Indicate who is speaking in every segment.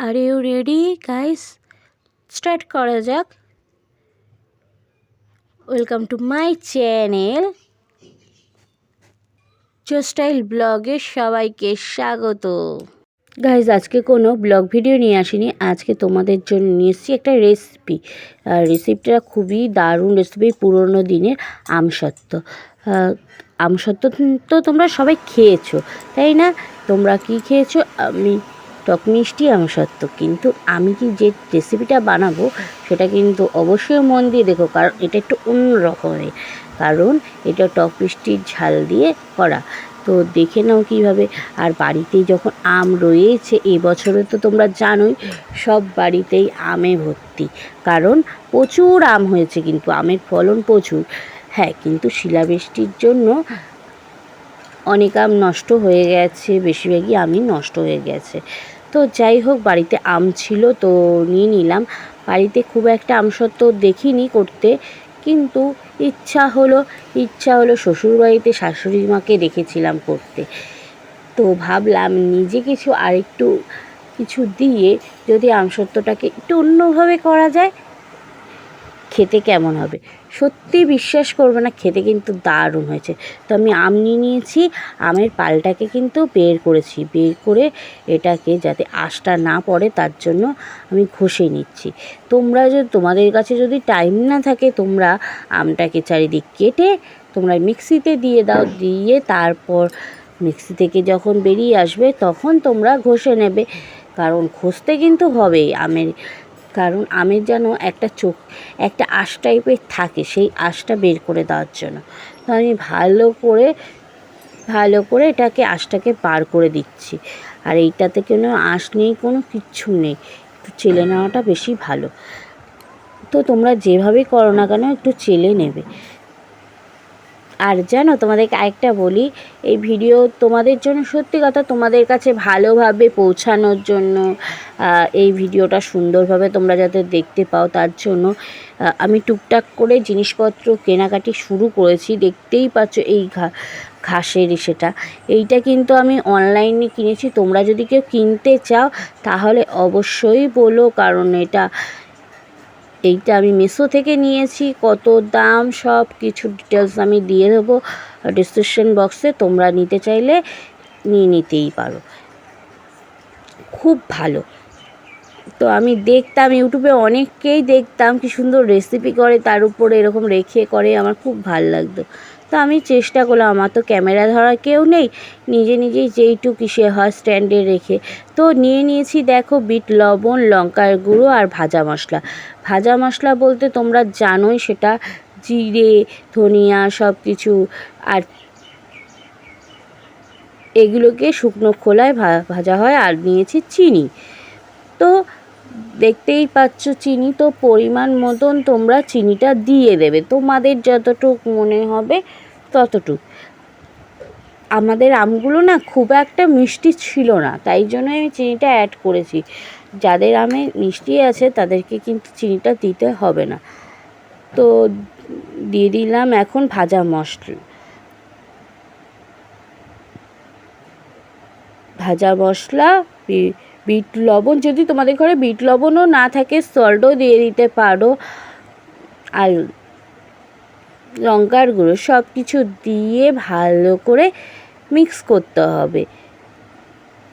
Speaker 1: R you ready guys? Start করা যাক। Welcome to my channel style ব্লগে সবাইকে স্বাগত। গাইস, আজকে কোনো ব্লগ ভিডিও নিয়ে আসিনি, আজকে তোমাদের জন্য নিয়ে এসেছি একটা রেসিপি। আর রেসিপিটা খুবই দারুণ রেসিপি, পুরোনো দিনের আমসত্ত্ব। আমসত্ত্ব তো তোমরা সবাই খেয়েছো, তাই না? তোমরা কি খেয়েছো? আমি টক মিষ্টি আমসত্ত্ব। কিন্তু আমি কি যে রেসিপিটা বানাবো সেটা কিন্তু অবশ্যই মন দিয়ে দেখো, কারণ এটা একটু অন্য রকমের, কারণ এটা টক মিষ্টির ঝাল দিয়ে করা। তো দেখে নাও কীভাবে। আর বাড়িতেই যখন আম রয়েছে, এবছরে তো তোমরা জানোই সব বাড়িতেই আমে ভর্তি, কারণ প্রচুর আম হয়েছে, কিন্তু আমের ফলন প্রচুর। হ্যাঁ, কিন্তু শিলাবৃষ্টির জন্য অনেক আম নষ্ট হয়ে গেছে, বেশিরভাগই আমই নষ্ট হয়ে গেছে। তো যাই হোক, বাড়িতে আম ছিল তো নিয়ে নিলাম। বাড়িতে খুব একটা আমসত্ত্ব দেখিনি করতে, কিন্তু ইচ্ছা হলো শ্বশুরবাড়িতে শাশুড়ি মাকে দেখেছিলাম করতে। তো ভাবলাম নিজে কিছু দিয়ে যদি আমসত্ত্বটাকে একটু অন্যভাবে করা যায়, খেতে কেমন হবে। সত্যি বিশ্বাস করবে না, খেতে কিন্তু দারুণ হয়েছে। তো আমি আম নিয়ে নিয়েছি, আমের পালটাকে কিন্তু বের করে এটাকে যাতে আঁশটা না পড়ে তার জন্য আমি ঘষে নিচ্ছি। তোমাদের কাছে যদি টাইম না থাকে, তোমরা আমটাকে চারিদিক কেটে তোমরা মিক্সিতে দিয়ে দাও, দিয়ে তারপর মিক্সি থেকে যখন বেরিয়ে আসবে তখন তোমরা ঘষে নেবে, কারণ ঘষতে কিন্তু হবেই কারণ আমের যেন একটা আঁশ টাইপের থাকে, সেই আঁশটা বের করে দেওয়ার জন্য। তো আমি ভালো করে এটাকে আঁশটাকে বার করে দিচ্ছি। আর এইটাতে কোনো আঁশ নেই, কোনো কিচ্ছু নেই, একটু চেলে নেওয়াটা বেশি ভালো। তো তোমরা যেভাবেই করো না কেন একটু চেলে নেবে। আর জানো, তোমাদেরকে আরেকটা বলি, এই ভিডিও তোমাদের জন্য, সত্যি কথা, তোমাদের কাছে ভালোভাবে পৌঁছানোর জন্য, এই ভিডিওটা সুন্দরভাবে তোমরা যাতে দেখতে পাও তার জন্য আমি টুকটাক করে জিনিসপত্র কেনাকাটি শুরু করেছি। দেখতেই পাচ্ছ এই ঘাসের এইটা কিন্তু আমি অনলাইনে কিনেছি। তোমরা যদি কেউ কিনতে চাও তাহলে অবশ্যই বলো, কারণ এইটা আমি মিশো থেকে নিয়েছি। কত দাম সব কিছু ডিটেলস আমি দিয়ে দেবো ডিসক্রিপশন বক্সে, তোমরা নিতে চাইলে নিতেই পারো। খুব ভালো। তো আমি দেখতাম ইউটিউবে, অনেককেই দেখতাম কি সুন্দর রেসিপি করে, তার উপরে এরকম রেখে করে, আমার খুব ভালো লাগতো। তো আমি চেষ্টা করলাম, আমার তো ক্যামেরা ধরার কেউ নেই, নিজেই যেইটুকু কিসে হয় স্ট্যান্ডে রেখে। তো নিয়েছি, দেখো, বিট লবণ, লঙ্কার গুঁড়ো আর ভাজা মশলা বলতে তোমরা জানোই, সেটা জিরে, ধনিয়া সব কিছু, আর এগুলোকে শুকনো খোলায় ভাজা হয়। আর নিয়েছি চিনি। তো দেখতেই পাচ্ছ চিনি, তো পরিমাণ মতন তোমরা চিনিটা দিয়ে দেবে, তোমাদের যতটুক মনে হবে ততটুক। আমাদের আমগুলো না খুব একটা মিষ্টি ছিল না, তাই জন্য আমি চিনিটা অ্যাড করেছি। যাদের আমে মিষ্টি আছে তাদেরকে কিন্তু চিনিটা দিতে হবে না। তো দিয়ে দিলাম এখন ভাজা মশলা, বিট লবণ, যদি তোমাদের ঘরে বিট লবণও না থাকে সল্টও দিয়ে দিতে পারো, আর লঙ্কার গুঁড়ো, সব কিছু দিয়ে ভালো করে মিক্স করতে হবে।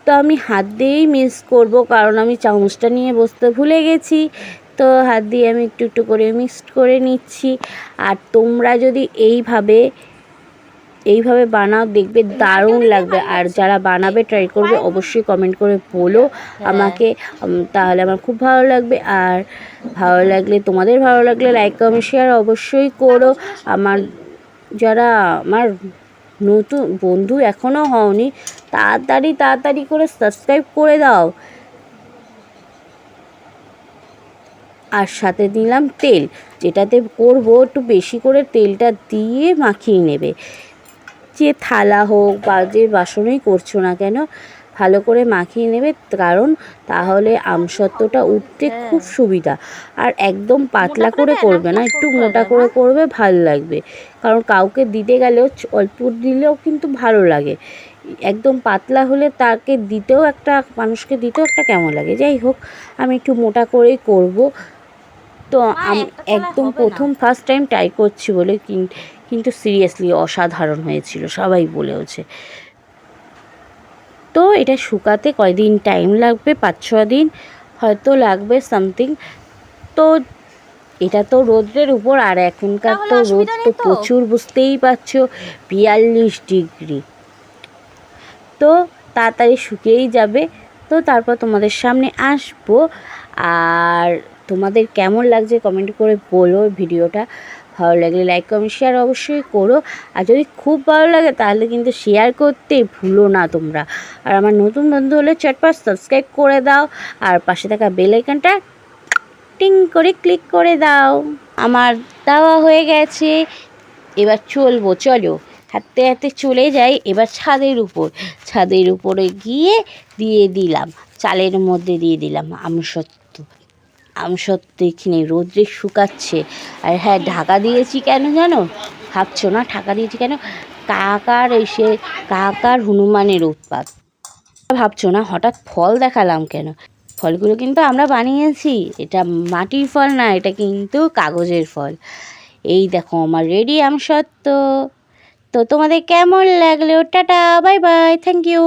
Speaker 1: তো আমি হাত দিয়েই মিক্স করব, কারণ আমি চামচটা নিয়ে বসতে ভুলে গেছি। তো হাত দিয়ে আমি একটু করে মিক্সড করে নিচ্ছি। আর তোমরা যদি এইভাবে বানাও, দেখবে দারুণ লাগবে। আর যারা বানাবে ট্রাই করবে, অবশ্যই কমেন্ট করে বলো আমাকে, তাহলে আমার খুব ভালো লাগবে। আর তোমাদের ভালো লাগলে লাইক, কমেন্ট, শেয়ার অবশ্যই করো। যারা আমার নতুন বন্ধু এখনও হওনি, তাড়াতাড়ি করে সাবস্ক্রাইব করে দাও। আর সাথে দিলাম তেল, যেটাতে করব একটু বেশি করে তেলটা দিয়ে মাখিয়ে নেবে। যে থালা হোক বা যে বাসনেই করছো না কেন, ভালো করে মাখিয়ে নেবে, কারণ তাহলে আমসত্ত্বটা উঠতে খুব সুবিধা। আর একদম পাতলা করে করবে না, একটু মোটা করে করবে, ভালো লাগবে। কারণ কাউকে দিতে গেলেও অল্প দিলেও কিন্তু ভালো লাগে, একদম পাতলা হলে তাকে দিতেও একটা মানুষকে দিতেও একটা কেমন লাগে। যাই হোক আমি একটু মোটা করেই করব। তো একদম প্রথম ফার্স্ট টাইম ট্রাই করছি বলে কিন্তু সিরিয়াসলি অসাধারণ হয়েছিল, সবাই বলেওছে। তো এটা শুকাতে কয়দিন টাইম লাগবে, 5-6 দিন হয়তো লাগবে সামথিং। তো এটা তো রোদ্রের উপর, আর এখনকার তো রোদ তো প্রচুর, বুঝতেই পারছো 42 ডিগ্রি। তো তাড়াতাড়ি শুকিয়েই যাবে। তো তারপর তোমাদের সামনে আসবো। আর তোমাদের কেমন লাগছে কমেন্ট করে বলো ভিডিওটা। ভালো লাগলে লাইক কমেন্ট শেয়ার অবশ্যই করো। আর যদি খুব ভালো লাগে তাহলে কিন্তু শেয়ার করতে ভুলো না তোমরা। আর আমার নতুন বন্ধু হলে চটপট সাবস্ক্রাইব করে দাও, আর পাশে থাকা বেল আইকনটা টিং করে ক্লিক করে দাও। আমার দেওয়া হয়ে গেছে, এবার চলো হাঁটতে হাঁটতে চলে যাই এবার ছাদের উপরে গিয়ে দিয়ে দিলাম, চালের মধ্যে দিয়ে দিলাম আমসত্ত্ব এখানে রোদ্রে শুকাচ্ছে। আর হ্যাঁ, ঢাকা দিয়েছি কেন জানো? ভাবছো না ঢাকা দিয়েছি কেন? কাকার হনুমানের উৎপাত। ভাবছো না হঠাৎ ফল দেখালাম কেন? ফলগুলো কিন্তু আমরা বানিয়েছি, এটা মাটির ফল না, এটা কিন্তু কাগজের ফল। এই দেখো আমার রেডি আমসত্ত্ব। তো তোমাদের কেমন লাগলো? Tata, bye bye, thank you.